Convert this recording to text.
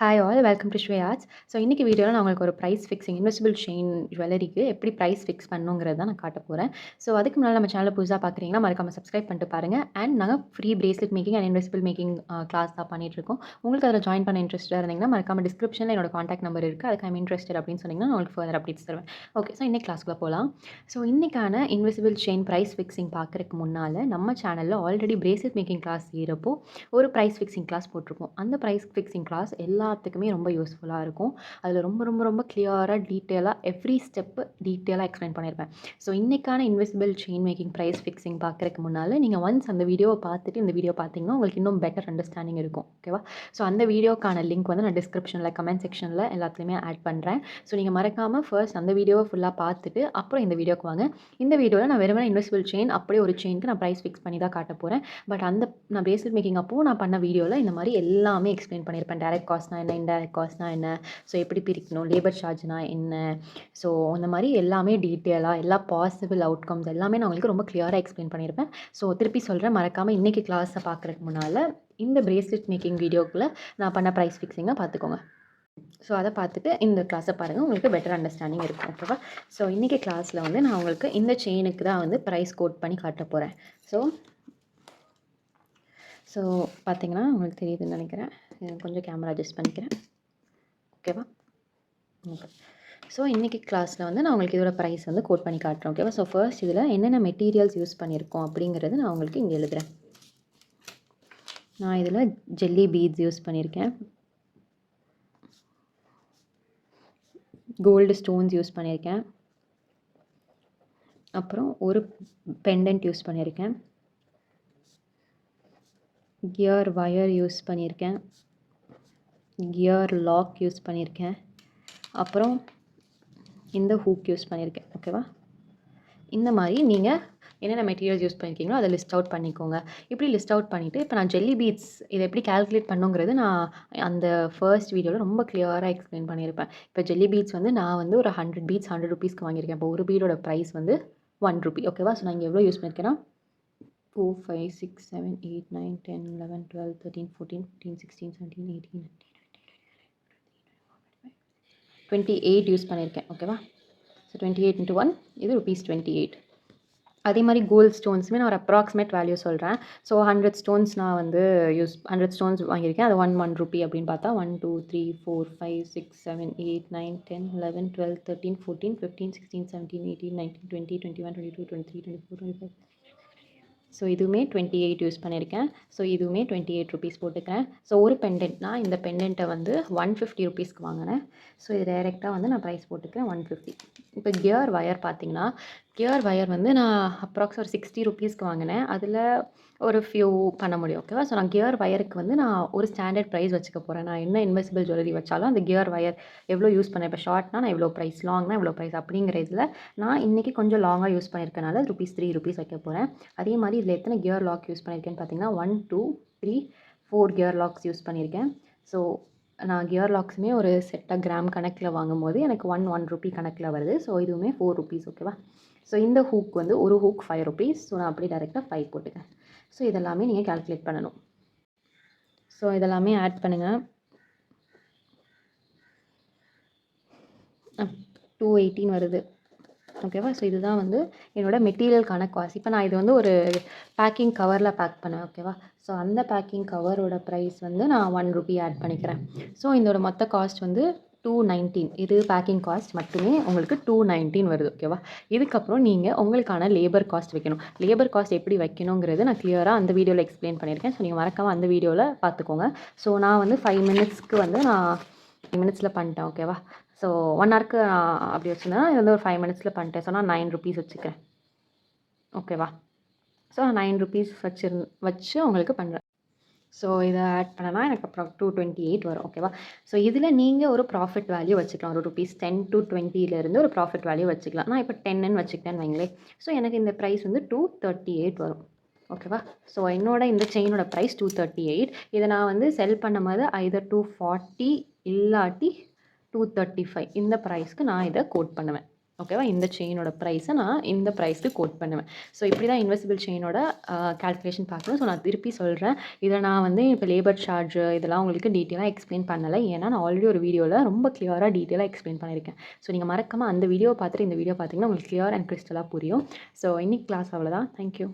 Hi all welcome to sway arts. So இன்றைக்கி வீடியோவில் நான் உங்களுக்கு ஒரு ப்ரைஸ் ஃபிக்ஸிங் இன்வெஸ்டிபிள் செயின் ஜுவல்லரிக்கு எப்படி ப்ரைஸ் ஃபிக்ஸ் பண்ணுங்கிறது தான் நான் காட்ட போகிறேன். ஸோ அதுக்கு முன்னால் நம்ம சேனலை புதுசாக பார்க்குறீங்கன்னா மறக்காம சப்ஸ்கிரைப் பண்ணிட்டு பாருங்கள். அண்ட் நாங்கள் free bracelet making and invisible making class தான் பண்ணிகிட்ருக்கோம். உங்களுக்கு அதில் ஜாயின் பண்ண இன்ட்ரெஸ்ட்டாக இருந்தீங்கன்னா மறக்காம டிஸ்கிரிப்ஷனில் என்னோட காண்டாக்ட் நம்பர் இருக்குது. அதுக்கு ஐம் இன்ட்ரெஸ்டட் அப்படின்னு சொன்னீங்கன்னா நான் உங்களுக்கு ஃபர்தர் அப்டேட்ஸ் தருவேன். ஓகே, ஸோ இன்னைக்கு கிளாஸ்க்குள்ளே போகலாம். ஸோ இன்றைக்கான இன்வெஸ்டிபிள் செயின் ப்ரைஸ் ஃபிக்ஸிங் பார்க்குறதுக்கு முன்னால் நம்ம சேனலில் ஆல்ரெடி பிரேஸ்லெட் மேக்கிங் கிளாஸ் செய்கிறப்போ ஒரு ப்ரைஸ் ஃபிக்ஸிங் கிளாஸ் போட்டிருப்போம். அந்த ப்ரைஸ் ஃபிக்ஸிங் கிளாஸ் எல்லாத்துக்குமே ரொம்ப யூஸ்ஃபுல்லாக இருக்கும். அதில் ரொம்ப ரொம்ப ரொம்ப கிளியராக டீட்டெயிலாக எவ்ரி ஸ்டெப்பு டீட்டெயிலாக எக்ஸ்பிளைன் பண்ணியிருப்பேன். ஸோ இன்றைக்கான investible chain making price fixing பார்க்குறதுக்கு முன்னால் நீங்கள் ஒன்ஸ் அந்த வீடியோவை பார்த்துட்டு இந்த வீடியோ பார்த்தீங்கன்னா உங்களுக்கு இன்னும் பெட்டர் அண்டர்ஸ்டாண்டிங் இருக்கும். ஓகேவா? ஸோ அந்த வீடியோக்கான லிங்க் வந்து நான் டிஸ்கிரிப்ஷனில் கமெண்ட் செக்ஷனில் எல்லாத்துலேயுமே ஆட் பண்ணுறேன். ஸோ நீங்கள் மறக்காமல் ஃபர்ஸ்ட் அந்த வீடியோவை ஃபுல்லாக பார்த்துட்டு அப்புறம் இந்த வீடியோக்கு வாங்க. இந்த வீடியோவில் நான் வெறுமனே இன்வெஸ்டிபிள் செயின் அப்படியே ஒரு செயினுக்கு நான் ப்ரைஸ் ஃபிக்ஸ் பண்ணி தான் காட்ட போகிறேன். பட் நான் பிரேஸ்லெட் மேக்கிங் அப்போது நான் பண்ண வீடியோவில் இந்த மாதிரி எல்லாமே எக்ஸ்பிளைன் பண்ணியிருப்பேன். டைரக்ட் காஸ்ட்னா என்ன, இன்டைரக்ட் காஸ்ட்னா என்ன, ஸோ எப்படி பிரிக்கணும், லேபர் சார்ஜ்னா என்ன, ஸோ அந்த மாதிரி எல்லாமே டீட்டெயிலாக எல்லா பாசிபிள் அவுட்கம்ஸ் எல்லாமே நான் உங்களுக்கு ரொம்ப கிளியராக எக்ஸ்பிளைன் பண்ணியிருப்பேன். ஸோ திருப்பி சொல்கிறேன், மறக்காமல் இன்றைக்கி கிளாஸை பார்க்குறதுக்கு முன்னால் இந்த பிரேஸ்லெட் மேக்கிங் வீடியோக்குள்ளே நான் பண்ண ப்ரைஸ் ஃபிக்ஸிங்காக பார்த்துக்கோங்க. ஸோ அதை பார்த்துட்டு இந்த கிளாஸை பாருங்கள், உங்களுக்கு பெட்டர் அண்டர்ஸ்டாண்டிங் இருக்கும். ஓகேவா? ஸோ இன்றைக்கி கிளாஸில் வந்து நான் உங்களுக்கு இந்த செயினுக்கு தான் வந்து ப்ரைஸ் கோட் பண்ணி காட்ட போகிறேன். ஸோ பார்த்தீங்கன்னா உங்களுக்கு தெரியுதுன்னு நினைக்கிறேன். கொஞ்சம் கேமரா அட்ஜஸ்ட் பண்ணிக்கிறேன். ஓகேவா? ஓகே. ஸோ இன்றைக்கி கிளாஸில் வந்து நான் உங்களுக்கு இதோட ப்ரைஸ் வந்து கோட் பண்ணி காட்டுறேன். ஓகேவா? ஸோ ஃபர்ஸ்ட் இதில் என்னென்ன மெட்டீரியல்ஸ் யூஸ் பண்ணியிருக்கோம் அப்படிங்கிறது நான் உங்களுக்கு இங்கே எழுதுகிறேன். நான் இதில் ஜெல்லி பீட்ஸ் யூஸ் பண்ணியிருக்கேன், கோல்டு ஸ்டோன்ஸ் யூஸ் பண்ணியிருக்கேன், அப்புறம் ஒரு பெண்டன்ட் யூஸ் பண்ணியிருக்கேன், கியர் வயர் யூஸ் பண்ணியிருக்கேன், கியர் லாக் யூஸ் பண்ணியிருக்கேன், அப்புறம் இந்த ஹூக் யூஸ் பண்ணியிருக்கேன். ஓகேவா? இந்த மாதிரி நீங்கள் என்னென்ன மெட்டீரியல்ஸ் யூஸ் பண்ணியிருக்கீங்களோ அதை லிஸ்ட் அவுட் பண்ணிக்கோங்க. இப்படி லிஸ்ட் அவுட் பண்ணிவிட்டு இப்போ நான் ஜெல்லி பீட்ஸ் இதை எப்படி கால்குலேட் பண்ணுங்கிறது நான் அந்த ஃபர்ஸ்ட் வீடியோவில் ரொம்ப கிளியராக எக்ஸ்பிளைன் பண்ணியிருப்பேன். இப்போ ஜெல்லி பீட்ஸ் வந்து நான் வந்து ஒரு 100 பீட்ஸ் 100 ருபீஸ்க்கு வாங்கியிருக்கேன். இப்போ ஒரு பீடோட ப்ரைஸ் வந்து 1 ரூபி. ஓகேவா? ஸோ நான் இங்கே எவ்வளோ யூஸ் பண்ணியிருக்கேன்னா 4 5 6 7 8 9 10 11 12 13 14 15 16 17 18 19 28 யூஸ் பண்ணியிருக்கேன். ஓகேவா? ஸோ 28 into 1 இது ₹28. அதே மாதிரி கோல்டு ஸ்டோன்ஸுமே நான் ஒரு அப்ராக்சிமேட் வேல்யூ சொல்கிறேன். ஸோ 100 ஸ்டோன்ஸ் நான் வந்து 100 ஸ்டோன்ஸ் வாங்கியிருக்கேன். அது 1 ரூபி அப்படின்னு பார்த்தா 1 2 3 4 5 6 7 8 9 10 11 12 13 14 15 16 17 18 19 20 21 22 23 24 25. ஸோ இதுவுமே 28 யூஸ் பண்ணியிருக்கேன். ஸோ இதுவுமே 28 ருபீஸ் போட்டுக்கிறேன். ஸோ ஒரு பெண்டன்ட்னா இந்த பெண்டன்ட்டை வந்து 150 ருபீஸ்க்கு வாங்கினேன். ஸோ இது டைரெக்டாக வந்து நான் ப்ரைஸ் போட்டுக்கிறேன் 150. இப்போ கியர் வயர் பார்த்தீங்கன்னா, கியர் வயர் வந்து நான் அப்ராக்ஸ் ஒரு 60 ருபீஸ்க்கு வாங்கினேன். அதில் ஒரு ஃபியூ பண்ண முடியும். ஓகேவா? ஸோ நான் கியர் வயருக்கு வந்து நான் ஒரு ஸ்டாண்டர்ட் ப்ரைஸ் வச்சுக்க போகிறேன். நான் என்ன இன்வெஸ்டிபிள் ஜுவல்லரி வச்சாலும் அந்த கியர் வயர் எவ்வளோ யூஸ் பண்ணேன். இப்போ ஷார்ட்னா நான் எவ்வளோ ப்ரைஸ், லாங்னா எவ்வளோ ப்ரைஸ் அப்படிங்கிற இதில் நான் இன்றைக்கி கொஞ்சம் லாங்காக யூஸ் பண்ணியிருக்கனால ₹3 வைக்க போகிறேன். அதே மாதிரி இதில் எத்தனை கியர் லாக் யூஸ் பண்ணியிருக்கேன்னு பார்த்தீங்கன்னா 1 2 3 4 கியர் லாக்ஸ் யூஸ் பண்ணியிருக்கேன். ஸோ நான் கியர் லாக்ஸுமே ஒரு செட்டாக கிராம் கணக்கில் வாங்கும்போது எனக்கு 1 ரூபி கணக்கில் வருது. ஸோ இதுவுமே 4 ருபீஸ். ஓகேவா? ஸோ இந்த ஹூக் வந்து ஒரு ஹூக் 5 ருபீஸ். ஸோ நான் அப்படி டைரெக்டாக 5 போட்டுக்கிறேன். ஸோ இதெல்லாமே நீங்கள் கால்குலேட் பண்ணணும். ஸோ இதெல்லாமே ஆட் பண்ணுங்கள். 218 வருது. ஓகேவா? ஸோ இதுதான் வந்து என்னோடய மெட்டீரியலுக்கான காஸ்ட். இப்போ நான் இது வந்து ஒரு பேக்கிங் கவரில் பேக் பண்ணேன். ஓகேவா? ஸோ அந்த பேக்கிங் கவரோட ப்ரைஸ் வந்து நான் 1 ரூபி ஆட் பண்ணிக்கிறேன். ஸோ இதோட மொத்த காஸ்ட் வந்து 219. இது பேக்கிங் காஸ்ட் மட்டுமே உங்களுக்கு 219 வருது. ஓகேவா? இதுக்கப்புறம் நீங்கள் உங்களுக்கான லேபர் காஸ்ட் வைக்கணும். லேபர் காஸ்ட் எப்படி வைக்கணுங்கிறது நான் கிளியராக அந்த வீடியோவில் எக்ஸ்பிளைன் பண்ணியிருக்கேன். ஸோ நீங்கள் மறக்காமல் அந்த வீடியோவில் பார்த்துக்கோங்க. ஸோ நான் வந்து 5 மினிட்ஸ்க்கு வந்து நான் 5 மினிட்ஸில் பண்ணிட்டேன். ஓகேவா? ஸோ 1 ஹவருக்கு நான் அப்படி வச்சுருந்தேன்னா இது வந்து ஒரு 5 மினிட்ஸில் பண்ணிட்டேன். ஸோ நான் 9 ருபீஸ் வச்சுக்கிறேன். ஓகேவா? ஸோ 9 ருபீஸ் வச்சு உங்களுக்கு பண்ணுறேன். ஸோ இதை ஆட் பண்ணனா எனக்கு அப்புறம் 228 வரும். ஓகேவா? ஸோ இதில் நீங்கள் ஒரு ப்ராஃபிட் வேல்யூ வச்சுக்கலாம். ஒரு ₹10 to 20 ஒரு ப்ராஃபிட் வேல்யூ வச்சுக்கலாம். நான் இப்போ 10ன்னு வச்சுக்கிட்டேன்னு வைங்களேன். ஸோ எனக்கு இந்த ப்ரைஸ் வந்து 238 வரும். ஓகேவா? ஸோ என்னோட இந்த செயினோட ப்ரைஸ் 238. இதை நான் வந்து செல் பண்ணும்போது ஐதர் 240 இல்லாட்டி 235 இந்த ப்ரைஸ்க்கு நான் இதை கோட் பண்ணுவேன். ஓகேவா? இந்த செயினோட ப்ரைஸை நான் இந்த ப்ரைஸ்க்கு கோட் பண்ணுவேன். ஸோ இப்படி தான் இன்வெசிபிள் செயினோட கால்குலேஷன் பார்க்கணும். ஸோ நான் திருப்பி சொல்றேன். இதில நான் வந்து இப்போ லேபர் சார்ஜ் இதெல்லாம் உங்களுக்கு டீட்டெயிலா எக்ஸ்ப்ளைன் பண்ணல. ஏன்னா நான் ஆல்ரெடி ஒரு வீடியோல ரொம்ப கிளியரா டீட்டெயிலா எக்ஸ்ப்ளைன் பண்ணியிருக்கேன். ஸோ நீங்க மறக்காம அந்த வீடியோவ பார்த்துட்டு இந்த வீடியோ பார்த்தீங்கன்னா உங்களுக்கு கிளியர் அண்ட் கிறிஸ்டலா புரியும். ஸோ இன்னைக்கு கிளாஸ் அவ்வளோதான். Thank you.